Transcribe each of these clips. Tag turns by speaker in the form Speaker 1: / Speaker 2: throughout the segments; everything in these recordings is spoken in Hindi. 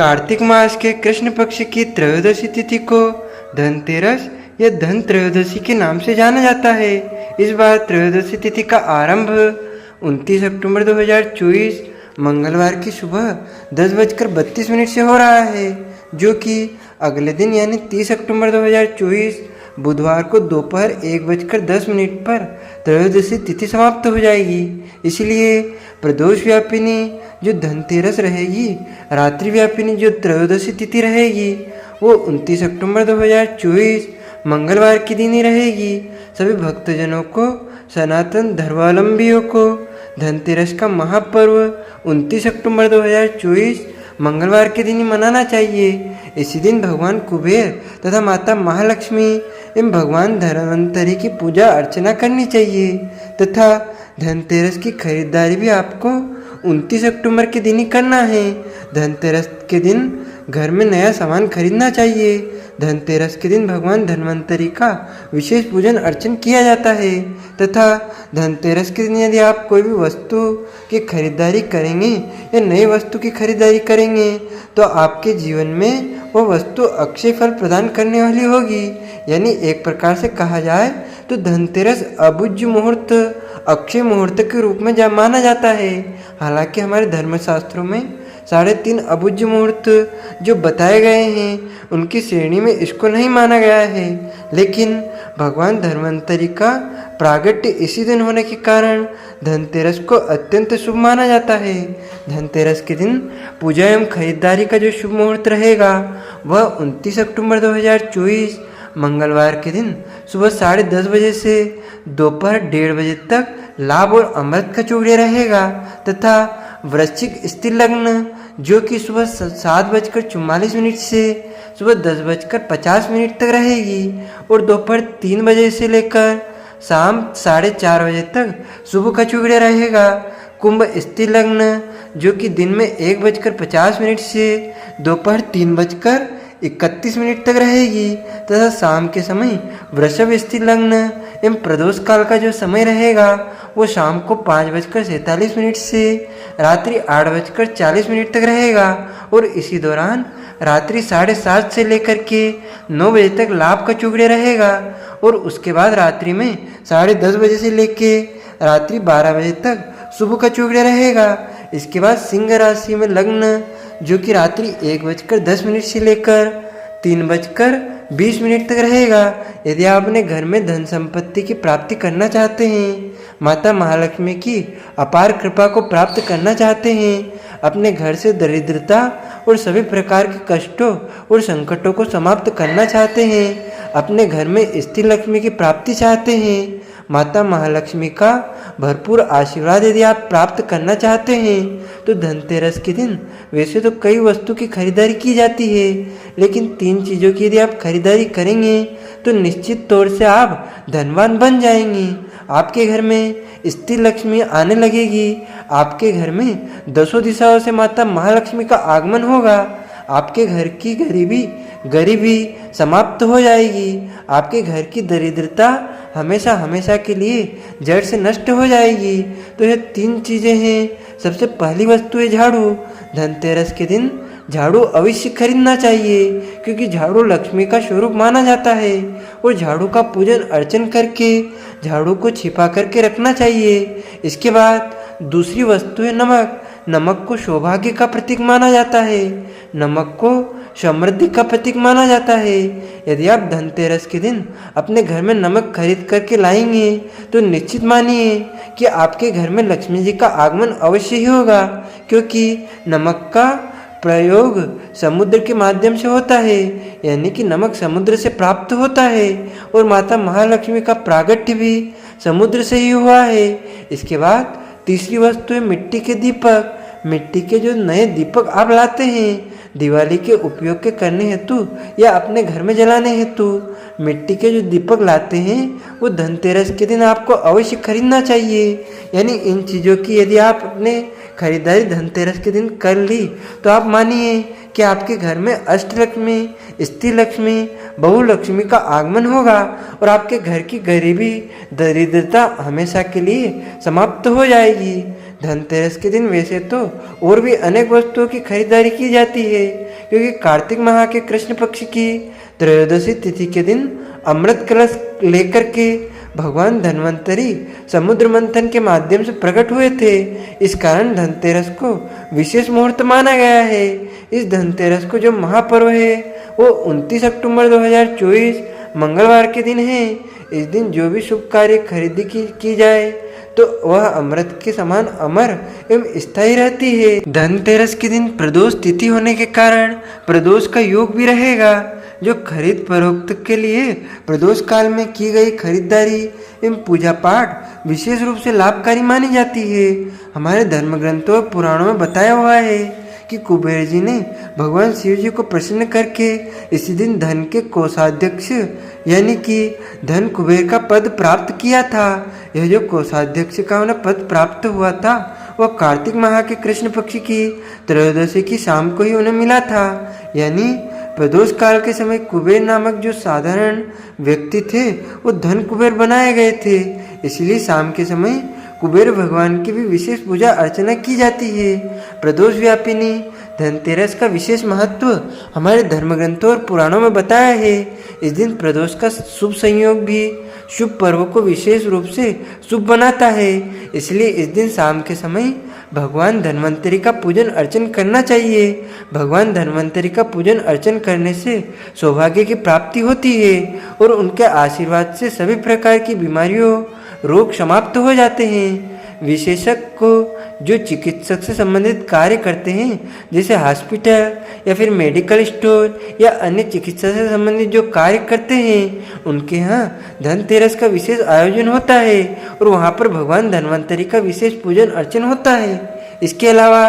Speaker 1: कार्तिक मास के कृष्ण पक्ष की त्रयोदशी तिथि को धनतेरस या धन त्रयोदशी के नाम से जाना जाता है। इस बार त्रयोदशी तिथि का आरंभ 29 अक्टूबर 2024 मंगलवार की सुबह 10:32 से हो रहा है, जो कि अगले दिन यानी 30 अक्टूबर 2024 बुधवार को दोपहर 1:10 पर त्रयोदशी तिथि समाप्त हो जाएगी। इसलिए प्रदोष व्यापिनी जो धनतेरस रहेगी, रात्रि व्यापिनी जो त्रयोदशी तिथि रहेगी, वो 29 अक्टूबर 2024 मंगलवार के दिन ही रहेगी। सभी भक्तजनों को, सनातन धर्मावलंबियों को धनतेरस का महापर्व 29 अक्टूबर 2024 मंगलवार के दिन ही मनाना चाहिए। इसी दिन भगवान कुबेर तथा माता महालक्ष्मी एवं भगवान धन्वंतरि की पूजा अर्चना करनी चाहिए तथा धनतेरस की खरीदारी भी आपको 29 अक्टूबर के दिन ही करना है। धनतेरस के दिन घर में नया सामान खरीदना चाहिए। धनतेरस के दिन भगवान धन्वंतरि का विशेष पूजन अर्चन किया जाता है तथा धनतेरस के दिन यदि आप कोई भी वस्तु की खरीदारी करेंगे या नई वस्तु की खरीदारी करेंगे तो आपके जीवन में वो वस्तु अक्षय फल प्रदान करने वाली होगी। यानी एक प्रकार से कहा जाए तो धनतेरस अबुझ मुहूर्त, अक्षय मुहूर्त के रूप में माना जाता है। हालांकि हमारे धर्मशास्त्रों में 3.5 अबुझ मुहूर्त जो बताए गए हैं उनकी श्रेणी में इसको नहीं माना गया है, लेकिन भगवान धन्वंतरि का प्रागट्य इसी दिन होने के कारण धनतेरस को अत्यंत शुभ माना जाता है। धनतेरस के दिन पूजा एवं खरीदारी का जो शुभ मुहूर्त रहेगा वह 29 अक्टूबर 2024 मंगलवार के दिन सुबह 10:30 से दोपहर 1:30 तक लाभ और अमृत का चूड़े रहेगा तथा वृश्चिक स्थिर लग्न जो कि सुबह 7:44 से सुबह 10:50 तक रहेगी और दोपहर 3 बजे से लेकर शाम 4:30 तक शुभ का चूड़े रहेगा। कुंभ स्थिर लग्न जो कि दिन में 1:50 से दोपहर 3:31 तक रहेगी तथा शाम के समय वृषभ स्थिर लग्न एवं प्रदोष काल का जो समय रहेगा वो शाम को 5:47 से रात्रि 8:40 तक रहेगा और इसी दौरान रात्रि 7:30 से लेकर के 9 बजे तक लाभ का चूड़े रहेगा और उसके बाद रात्रि में 10:30 बजे से लेके रात्रि 12 बजे तक शुभ का चूड़े रहेगा। इसके बाद सिंह राशि में लग्न जो कि रात्रि 1:10 से लेकर 3:20 तक रहेगा। यदि आप अपने घर में धन संपत्ति की प्राप्ति करना चाहते हैं, माता महालक्ष्मी की अपार कृपा को प्राप्त करना चाहते हैं, अपने घर से दरिद्रता और सभी प्रकार के कष्टों और संकटों को समाप्त करना चाहते हैं, अपने घर में स्थिर लक्ष्मी की प्राप्ति चाहते हैं, माता महालक्ष्मी का भरपूर आशीर्वाद यदि आप प्राप्त करना चाहते हैं तो धनतेरस के दिन वैसे तो कई वस्तु की खरीदारी की जाती है, लेकिन 3 चीज़ों की यदि आप खरीदारी करेंगे तो निश्चित तौर से आप धनवान बन जाएंगे। आपके घर में स्थिर लक्ष्मी आने लगेगी, आपके घर में 10 दिशाओं से माता महालक्ष्मी का आगमन होगा, आपके घर की गरीबी समाप्त हो जाएगी, आपके घर की दरिद्रता हमेशा हमेशा के लिए जड़ से नष्ट हो जाएगी। तो ये 3 चीज़ें हैं। सबसे पहली वस्तु है झाड़ू। धनतेरस के दिन झाड़ू अवश्य खरीदना चाहिए क्योंकि झाड़ू लक्ष्मी का स्वरूप माना जाता है और झाड़ू का पूजन अर्चन करके झाड़ू को छिपा करके रखना चाहिए। इसके बाद दूसरी वस्तु है नमक। नमक को सौभाग्य का प्रतीक माना जाता है, नमक को समृद्धि का प्रतीक माना जाता है। यदि आप धनतेरस के दिन अपने घर में नमक खरीद करके लाएंगे तो निश्चित मानिए कि आपके घर में लक्ष्मी जी का आगमन अवश्य ही होगा, क्योंकि नमक का प्रयोग समुद्र के माध्यम से होता है, यानी कि नमक समुद्र से प्राप्त होता है और माता महालक्ष्मी का प्रागट्य भी समुद्र से ही हुआ है। इसके बाद तीसरी वस्तु है मिट्टी के दीपक। मिट्टी के जो नए दीपक आप लाते हैं दिवाली के उपयोग के करने हेतु या अपने घर में जलाने हेतु, मिट्टी के जो दीपक लाते हैं वो धनतेरस के दिन आपको अवश्य खरीदना चाहिए। यानी इन चीज़ों की यदि आप अपने खरीदारी धनतेरस के दिन कर ली तो आप मानिए कि आपके घर में अष्टलक्ष्मी, स्थिर लक्ष्मी, बहुलक्ष्मी का आगमन होगा और आपके घर की गरीबी, दरिद्रता हमेशा के लिए समाप्त हो जाएगी। धनतेरस के दिन वैसे तो और भी अनेक वस्तुओं की खरीदारी की जाती है, क्योंकि कार्तिक माह के कृष्ण पक्ष की त्रयोदशी तिथि के दिन अमृत कलश लेकर के भगवान धन्वंतरी समुद्र मंथन के माध्यम से प्रकट हुए थे। इस कारण धनतेरस को विशेष मुहूर्त माना गया है। इस धनतेरस को जो महापर्व है वो 29 अक्टूबर 2024 मंगलवार के दिन है। इस दिन जो भी शुभ कार्य खरीदी की जाए तो वह अमृत के समान अमर एवं स्थायी रहती है। धनतेरस के दिन प्रदोष तिथि होने के कारण प्रदोष का योग भी रहेगा, जो खरीद फरोख्त के लिए प्रदोष काल में की गई खरीदारी एवं पूजा पाठ विशेष रूप से लाभकारी मानी जाती है। हमारे धर्म ग्रंथों और पुराणों में बताया हुआ है कि कुबेर जी ने भगवान शिव जी को प्रसन्न करके इसी दिन धन के कोषाध्यक्ष यानी कि धन कुबेर का पद प्राप्त किया था। यह जो कोषाध्यक्ष का उन्हें पद प्राप्त हुआ था वह कार्तिक माह के कृष्ण पक्ष की त्रयोदशी की शाम को ही उन्हें मिला था। यानी प्रदोष काल के समय कुबेर नामक जो साधारण व्यक्ति थे वो धन कुबेर बनाए गए थे। इसलिए शाम के समय कुबेर भगवान की भी विशेष पूजा अर्चना की जाती है। प्रदोष व्यापिनी धनतेरस का विशेष महत्व हमारे धर्म ग्रंथों और पुराणों में बताया है। इस दिन प्रदोष का शुभ संयोग भी शुभ पर्व को विशेष रूप से शुभ बनाता है। इसलिए इस दिन शाम के समय भगवान धन्वंतरी का पूजन अर्चन करना चाहिए। भगवान धन्वंतरी का पूजन अर्चन करने से सौभाग्य की प्राप्ति होती है और उनके आशीर्वाद से सभी प्रकार की बीमारियों रोग समाप्त हो जाते हैं। विशेषज्ञ को जो चिकित्सक से संबंधित कार्य करते हैं जैसे हॉस्पिटल या फिर मेडिकल स्टोर या अन्य चिकित्सा से संबंधित जो कार्य करते हैं उनके यहाँ धनतेरस का विशेष आयोजन होता है और वहाँ पर भगवान धन्वंतरी का विशेष पूजन अर्चन होता है। इसके अलावा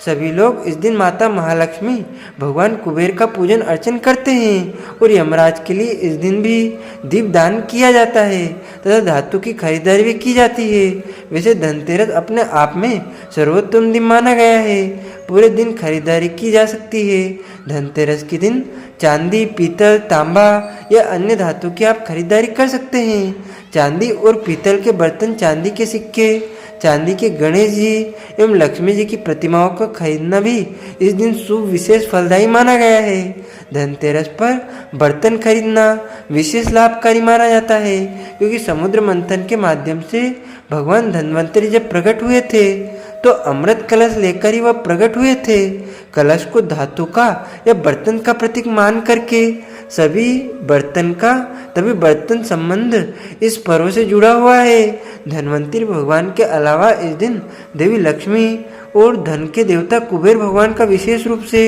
Speaker 1: सभी लोग इस दिन माता महालक्ष्मी भगवान कुबेर का पूजन अर्चन करते हैं और यमराज के लिए इस दिन भी दीपदान किया जाता है तथा धातु की खरीदारी भी की जाती है। वैसे धनतेरस अपने आप में सर्वोत्तम दिन माना गया है। पूरे दिन खरीदारी की जा सकती है। धनतेरस के दिन चांदी, पीतल, तांबा या अन्य धातु की आप खरीदारी कर सकते हैं। चांदी और पीतल के बर्तन, चांदी के सिक्के, चांदी के गणेश जी एवं लक्ष्मी जी की प्रतिमाओं को खरीदना भी इस दिन शुभ विशेष फलदायी माना गया है। धनतेरस पर बर्तन खरीदना विशेष लाभकारी माना जाता है क्योंकि समुद्र मंथन के माध्यम से भगवान धन्वंतरी जब प्रकट हुए थे तो अमृत कलश लेकर ही वह प्रकट हुए थे। कलश को धातु का या बर्तन का प्रतीक मान करके सभी बर्तन संबंध इस पर्व से जुड़ा हुआ है। धन्वंतरी भगवान के अलावा इस दिन देवी लक्ष्मी और धन के देवता कुबेर भगवान का विशेष रूप से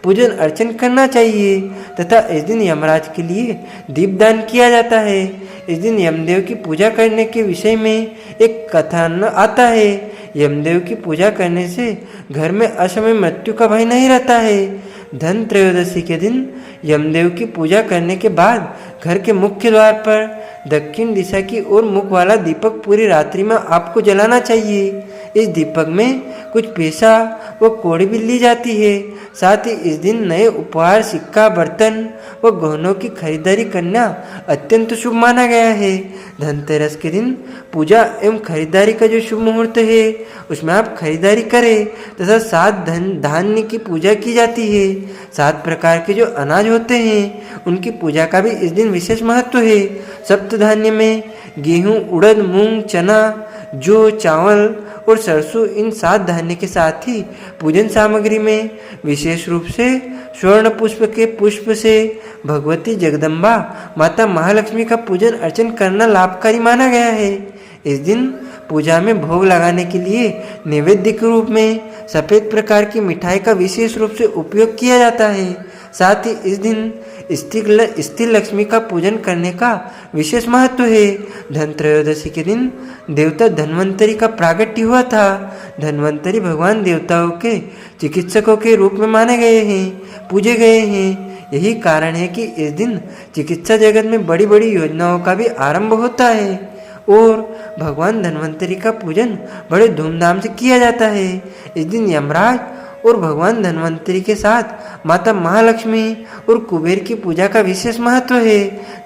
Speaker 1: पूजन अर्चन करना चाहिए तथा इस दिन यमराज के लिए दीपदान किया जाता है। इस दिन यमदेव की पूजा करने के विषय में एक कथन आता है। यमदेव की पूजा करने से घर में असमय मृत्यु का भय नहीं रहता है। धन त्रयोदशी के दिन यमदेव की पूजा करने के बाद घर के मुख्य द्वार पर दक्षिण दिशा की ओर मुख वाला दीपक पूरी रात्रि में आपको जलाना चाहिए। इस दीपक में कुछ पैसा व कौड़ी भी ली जाती है। साथ ही इस दिन नए उपहार, सिक्का, बर्तन व गहनों की खरीदारी करना अत्यंत शुभ माना गया है। धनतेरस के दिन पूजा एवं खरीदारी का जो शुभ मुहूर्त है उसमें आप खरीदारी करें तथा 7 धान्य की पूजा की जाती है। 7 प्रकार के जो अनाज होते हैं उनकी पूजा का भी इस दिन विशेष महत्व है। सप्त धान्य में गेहूँ, उड़द, मूंग, चना, जौ, चावल और सरसों, इन 7 धान्य के साथ ही पूजन सामग्री में विशेष रूप से स्वर्ण पुष्प के पुष्प से भगवती जगदम्बा माता महालक्ष्मी का पूजन अर्चन करना लाभकारी माना गया है। इस दिन पूजा में भोग लगाने के लिए नैवेद्य के रूप में सफ़ेद प्रकार की मिठाई का विशेष रूप से उपयोग किया जाता है। साथ ही इस दिन स्थिर लक्ष्मी का पूजन करने का विशेष महत्व है। धन त्रयोदशी के दिन देवता धन्वंतरी का प्रागट्य हुआ था। धन्वंतरी भगवान देवताओं के चिकित्सकों के रूप में माने गए हैं, पूजे गए हैं। यही कारण है कि इस दिन चिकित्सा जगत में बड़ी बड़ी योजनाओं का भी आरंभ होता है और भगवान धन्वंतरी का पूजन बड़े धूमधाम से किया जाता है। इस दिन यमराज और भगवान धन्वंतरी के साथ माता महालक्ष्मी और कुबेर की पूजा का विशेष महत्व है।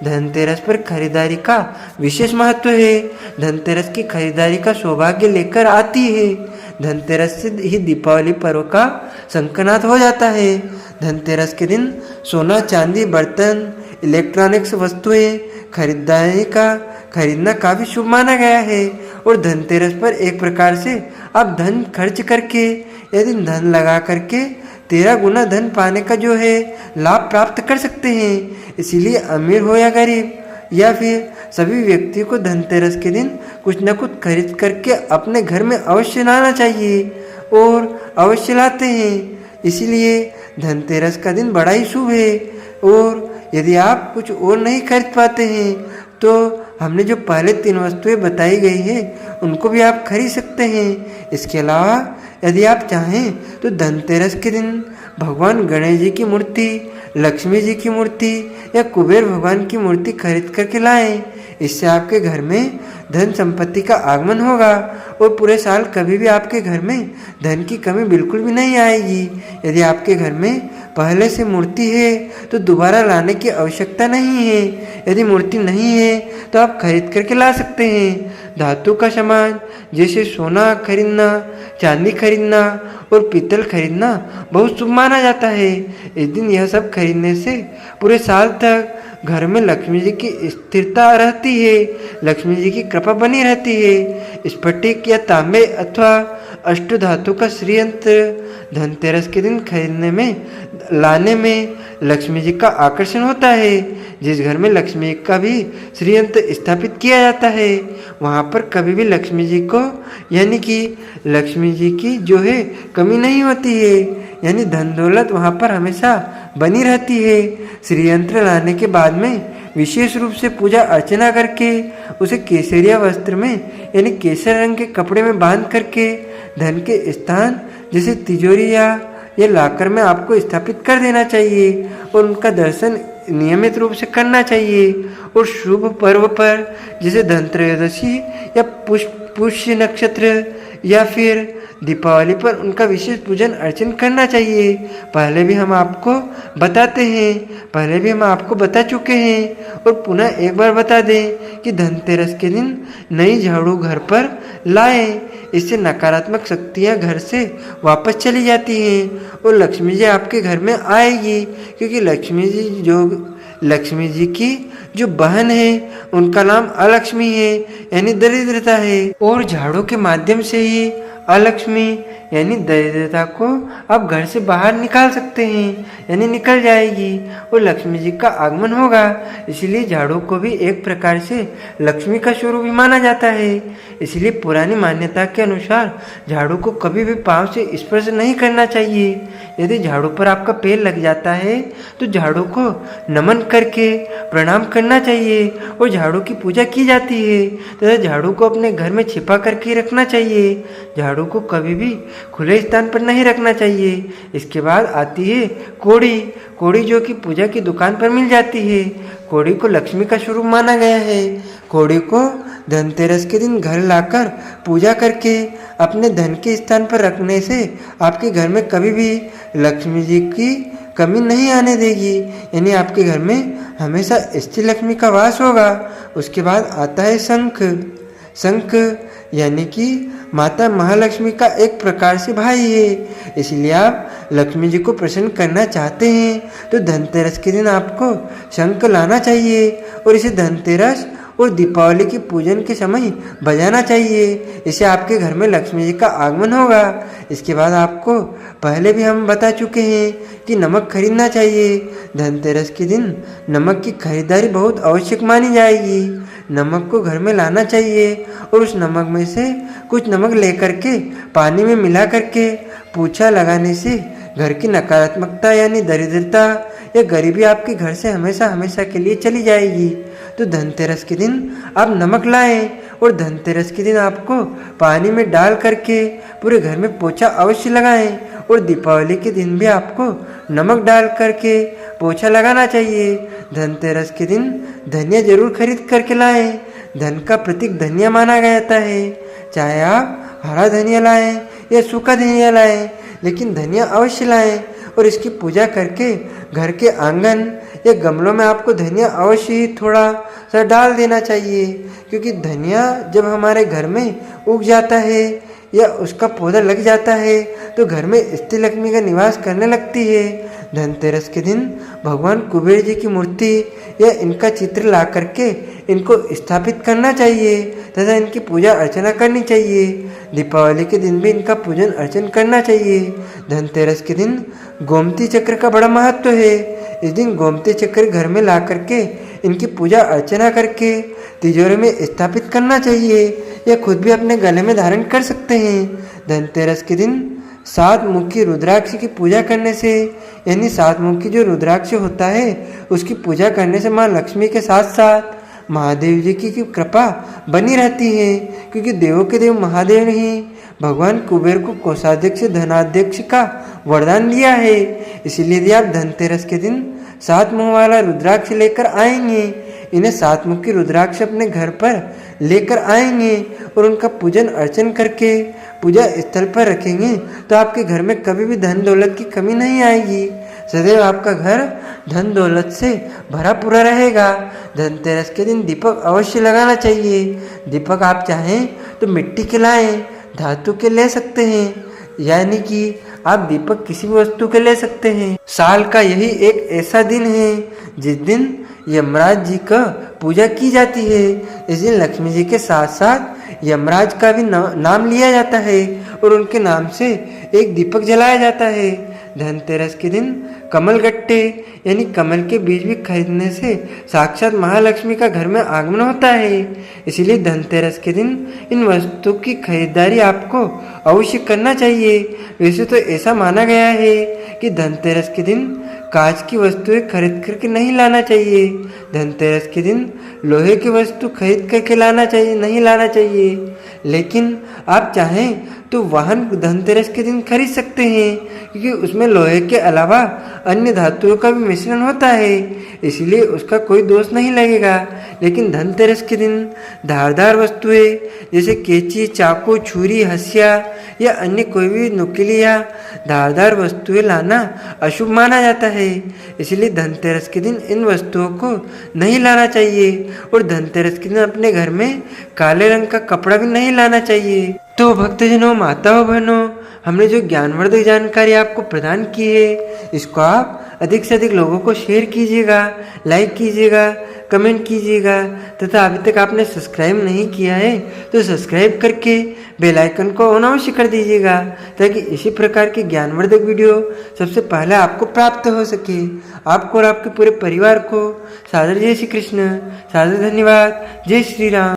Speaker 1: धनतेरस पर खरीदारी का विशेष महत्व है। धनतेरस की खरीदारी का सौभाग्य लेकर आती है। धनतेरस से ही दीपावली पर्व का संकनात हो जाता है। धनतेरस के दिन सोना, चांदी, बर्तन, इलेक्ट्रॉनिक्स वस्तुएं खरीदना काफ़ी शुभ माना गया है। और धनतेरस पर एक प्रकार से आप धन खर्च करके यदि धन लगा करके 13 गुना धन पाने का जो है लाभ प्राप्त कर सकते हैं। इसीलिए अमीर हो या गरीब या फिर सभी व्यक्ति को धनतेरस के दिन कुछ न कुछ खरीद करके अपने घर में अवश्य लाना चाहिए और अवश्य लाते हैं। इसीलिए धनतेरस का दिन बड़ा ही शुभ है। और यदि आप कुछ और नहीं खरीद पाते हैं तो हमने जो पहले 3 वस्तुएं बताई गई हैं उनको भी आप खरीद सकते हैं। इसके अलावा यदि आप चाहें तो धनतेरस के दिन भगवान गणेश जी की मूर्ति, लक्ष्मी जी की मूर्ति या कुबेर भगवान की मूर्ति खरीद करके लाएं। इससे आपके घर में धन संपत्ति का आगमन होगा और पूरे साल कभी भी आपके घर में धन की कमी बिल्कुल भी नहीं आएगी। यदि आपके घर में पहले से मूर्ति है तो दोबारा लाने की आवश्यकता नहीं है। यदि मूर्ति नहीं है तो आप खरीद करके ला सकते हैं। धातु का सामान जैसे सोना खरीदना, चांदी खरीदना और पीतल खरीदना बहुत शुभ माना जाता है। इस दिन यह सब खरीदने से पूरे साल तक घर में लक्ष्मी जी की स्थिरता रहती है, लक्ष्मी जी की कृपा बनी रहती है। स्फटिक या तांबे अथवा अष्टधातु का श्रीयंत्र धनतेरस के दिन खरीदने में लाने में लक्ष्मी जी का आकर्षण होता है। जिस घर में लक्ष्मी का भी श्रीयंत्र स्थापित किया जाता है वहाँ पर कभी भी लक्ष्मी जी को यानी कि लक्ष्मी जी की जो है कमी नहीं होती है, यानी धन दौलत वहाँ पर हमेशा बनी रहती है। श्रीयंत्र लाने के बाद में विशेष रूप से पूजा अर्चना करके उसे केसरिया वस्त्र में यानी केसर रंग के कपड़े में बांध करके धन के स्थान जैसे तिजोरी या लाकर में आपको स्थापित कर देना चाहिए और उनका दर्शन नियमित रूप से करना चाहिए। और शुभ पर्व पर जैसे धनत्रयोदशी या पुष्य नक्षत्र या फिर दीपावली पर उनका विशेष पूजन अर्चन करना चाहिए। पहले भी हम आपको बता चुके हैं और पुनः एक बार बता दें कि धनतेरस के दिन नई झाड़ू घर पर लाएं। इससे नकारात्मक शक्तियां घर से वापस चली जाती हैं और लक्ष्मी जी आपके घर में आएगी, क्योंकि लक्ष्मी जी की जो बहन है उनका नाम अलक्ष्मी है यानी दरिद्रता है। और झाड़ू के माध्यम से ही अलक्ष्मी यानी दरिद्रता को आप घर से बाहर निकाल सकते हैं, यानी निकल जाएगी और लक्ष्मी जी का आगमन होगा। इसलिए झाड़ू को भी एक प्रकार से लक्ष्मी का स्वरूप भी माना जाता है। इसलिए पुरानी मान्यता के अनुसार झाड़ू को कभी भी पांव से स्पर्श नहीं करना चाहिए। यदि झाड़ू पर आपका पैर लग जाता है तो झाड़ू को नमन करके प्रणाम करना चाहिए और झाड़ू की पूजा की जाती है तथा झाड़ू को अपने घर में छिपा करके रखना चाहिए। झाड़ू को कभी भी खुले स्थान पर नहीं रखना चाहिए। इसके बाद आती है कोड़ी जो कि पूजा की दुकान पर मिल जाती है। कोड़ी को लक्ष्मी का स्वरूप माना गया है। कोड़ी को धनतेरस के दिन घर लाकर पूजा करके अपने धन के स्थान पर रखने से आपके घर में कभी भी लक्ष्मी जी की कमी नहीं आने देगी, यानी आपके घर में हमेशा स्थिर लक्ष्मी का वास होगा। उसके बाद आता है शंख यानी कि माता महालक्ष्मी का एक प्रकार से भाई है। इसलिए आप लक्ष्मी जी को प्रसन्न करना चाहते हैं तो धनतेरस के दिन आपको शंख लाना चाहिए और इसे धनतेरस और दीपावली की पूजन के समय बजाना चाहिए। इससे आपके घर में लक्ष्मी जी का आगमन होगा। इसके बाद आपको पहले भी हम बता चुके हैं कि नमक खरीदना चाहिए। धनतेरस के दिन नमक की खरीदारी बहुत आवश्यक मानी जाएगी। नमक को घर में लाना चाहिए और उस नमक में से कुछ नमक लेकर के पानी में मिला करके पोछा लगाने से घर की नकारात्मकता यानी दरिद्रता या गरीबी आपके घर से हमेशा के लिए चली जाएगी। तो धनतेरस के दिन आप नमक लाएं और धनतेरस के दिन आपको पानी में डाल करके पूरे घर में पोछा अवश्य लगाएं और दीपावली के दिन भी आपको नमक डाल करके पोछा लगाना चाहिए। धनतेरस के दिन धनिया जरूर खरीद करके लाएं। धन का प्रतीक धनिया माना जाता है। चाहे आप हरा धनिया लाएं या सूखा धनिया लाएं, लेकिन धनिया अवश्य लाएं और इसकी पूजा करके घर के आंगन या गमलों में आपको धनिया अवश्य ही थोड़ा सा डाल देना चाहिए, क्योंकि धनिया जब हमारे घर में उग जाता है या उसका पौधा लग जाता है तो घर में स्त्री लक्ष्मी का निवास करने लगती है। धनतेरस के दिन भगवान कुबेर जी की मूर्ति या इनका चित्र ला करके इनको स्थापित करना चाहिए तथा इनकी पूजा अर्चना करनी चाहिए। दीपावली के दिन भी इनका पूजन अर्चन करना चाहिए। धनतेरस के दिन गोमती चक्र का बड़ा महत्व है। इस दिन गोमती चक्र घर में ला करके इनकी पूजा अर्चना करके तिजोरी में स्थापित करना चाहिए या खुद भी अपने गले में धारण कर सकते हैं। धनतेरस के दिन 7 मुखी रुद्राक्ष की पूजा करने से, यानी 7 मुखी जो रुद्राक्ष होता है उसकी पूजा करने से माँ लक्ष्मी के साथ साथ महादेव जी की कृपा बनी रहती है, क्योंकि देवों के देव महादेव ने भगवान कुबेर को कोषाध्यक्ष धनाध्यक्ष का वरदान दिया है। इसलिए यदि आप धनतेरस के दिन 7 मुँह वाला रुद्राक्ष लेकर आएंगे, इन्हें 7 मुखी रुद्राक्ष अपने घर पर लेकर आएंगे और उनका पूजन अर्चन करके पूजा स्थल पर रखेंगे तो आपके घर में कभी भी धन दौलत की कमी नहीं आएगी। सदैव आपका घर धन दौलत से भरा पूरा रहेगा। धनतेरस के दिन दीपक अवश्य लगाना चाहिए। दीपक आप चाहें तो मिट्टी के लाएं, धातु के ले सकते हैं, यानी कि आप दीपक किसी भी वस्तु के ले सकते हैं। साल का यही एक ऐसा दिन है जिस दिन यमराज जी का पूजा की जाती है। इस दिन लक्ष्मी जी के साथ साथ यमराज का भी नाम लिया जाता है और उनके नाम से एक दीपक जलाया जाता है। धनतेरस के दिन कमल गट्टे यानी कमल के बीज भी खरीदने से साक्षात महालक्ष्मी का घर में आगमन होता है। इसीलिए धनतेरस के दिन इन वस्तु की खरीदारी आपको अवश्य करना चाहिए। वैसे तो ऐसा माना गया है कि धनतेरस के दिन कांच की वस्तुएं खरीद करके नहीं लाना चाहिए। धनतेरस के दिन लोहे की वस्तु खरीद करके नहीं लाना चाहिए। लेकिन आप चाहें तो वाहन धनतेरस के दिन खरीद सकते हैं, क्योंकि उसमें लोहे के अलावा अन्य धातुओं का भी मिश्रण होता है, इसलिए उसका कोई दोष नहीं लगेगा। लेकिन धनतेरस के दिन धारदार वस्तुएं जैसे कैंची, चाकू, छुरी, हंसिया या अन्य कोई भी नुकीली या धारदार वस्तुएं लाना अशुभ माना जाता है। इसलिए धनतेरस के दिन इन वस्तुओं को नहीं लाना चाहिए और धनतेरस के दिन अपने घर में काले रंग का कपड़ा भी नहीं लाना चाहिए। तो भक्तजनों, माताओं, बहनों, हमने जो ज्ञानवर्धक जानकारी आपको प्रदान की है, इसको आप अधिक से अधिक लोगों को शेयर कीजिएगा, लाइक कीजिएगा, कमेंट कीजिएगा तथा अभी तक आपने सब्सक्राइब नहीं किया है तो सब्सक्राइब करके बेल आइकन को ऑन अवश्य कर दीजिएगा, ताकि इसी प्रकार के ज्ञानवर्धक वीडियो सबसे पहले आपको प्राप्त हो सके। आपको और आपके पूरे परिवार को सादर जय श्री कृष्ण, सादर धन्यवाद। जय श्री राम।